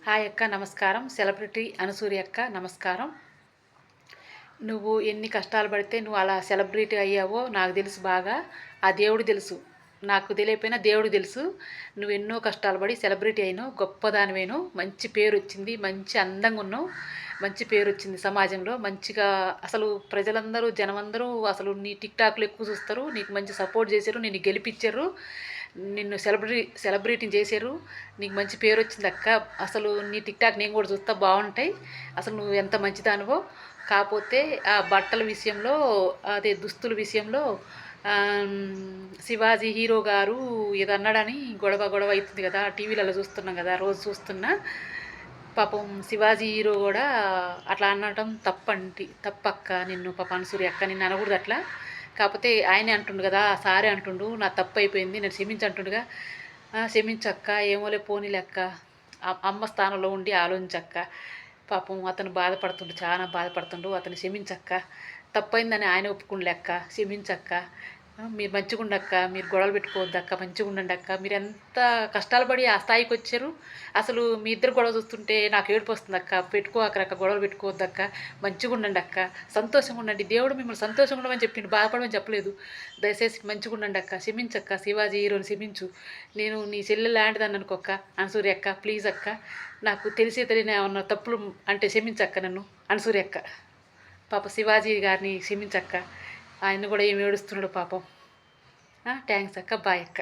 Hi అక్క, నమస్కారం. Celebrity Anasuya అక్క, నమస్కారం. నువ్వు ఎన్ని కష్టాలు పడితే నువ్వు అలా సెలబ్రిటీ అయ్యావో నాకు తెలుసు బాగా. ఆ దేవుడు తెలుసు, నాకు తెలియకపోయినా దేవుడు తెలుసు. నువ్వు ఎన్నో కష్టాలు పడి సెలబ్రిటీ అయినావు, గొప్పదానివేను. మంచి పేరు వచ్చింది, మంచి అందంగా ఉన్నావు, మంచి పేరు వచ్చింది సమాజంలో. మంచిగా అసలు ప్రజలందరూ, జనమందరూ అసలు నీ టిక్టాక్లు ఎక్కువ చూస్తారు, నీకు మంచి సపోర్ట్ చేశారు, నిన్ను గెలిపించారు, నిన్ను సెలబ్రిటీని చేశారు. నీకు మంచి పేరు వచ్చింది అక్క. అసలు నీ టిక్టాక్ నేను కూడా చూస్తా, బాగుంటాయి. అసలు నువ్వు ఎంత మంచిదానివో. కాకపోతే ఆ బట్టల విషయంలో, అదే దుస్తుల విషయంలో శివాజీ హీరో గారు ఏదో అన్నాడని గొడవ గొడవ అవుతుంది కదా, టీవీలలో చూస్తున్నాం కదా, రోజు చూస్తున్నా. పాపం శివాజీ హీరో కూడా అట్లా అనడం తప్పక్క. నిన్ను పాప అనసూయ అక్క నిన్ను అనకూడదు అట్లా. కాకపోతే ఆయనే అంటుండు కదా, సారే అంటుండు, నా తప్పు అయిపోయింది, నేను క్షమించంటుండుగా. క్షమించక్క, ఏమోలే పోనీలే అక్క, అమ్మ స్థానంలో ఉండి ఆలోచించక్క. పాపం అతను బాధపడుతుండు, చాలా బాధపడుతుండు, అతను క్షమించక్క. తప్పైందని ఆయన ఒప్పుకుండు లెక్క, క్షమించక్క. మీరు మంచిగా ఉండక్క, మీరు గొడవలు పెట్టుకోవద్దక్క, మంచిగా ఉండండి అక్క. మీరు ఎంత కష్టాలు పడి ఆ స్థాయికి వచ్చారు. అసలు మీ ఇద్దరు గొడవ చూస్తుంటే నాకు ఏడుపు వస్తుంది అక్క. పెట్టుకోకరక్క, గొడవలు పెట్టుకోవద్దక్క, మంచిగా ఉండండి అక్క, సంతోషంగా ఉండండి. దేవుడు మిమ్మల్ని సంతోషంగా ఉండమని చెప్పిండు, బాధపడమని చెప్పలేదు. దయచేసి మంచిగా ఉండండి అక్క, క్షమించక్క, శివాజీ హీరోని క్షమించు. నేను నీ చెల్లె లాంటిదాన్ని అనుకోక్క అనసూయ అక్క, ప్లీజ్ అక్క. నాకు తెలిసే తెలియని ఏమన్నా తప్పులు అంటే క్షమించక్క నన్ను అనసూయ అక్క. పాప శివాజీ గారిని క్షమించక్క, ఆయన కూడా ఏమి ఏడుస్తున్నాడు పాపం. థ్యాంక్స్ అక్క, బాయ్ అక్క.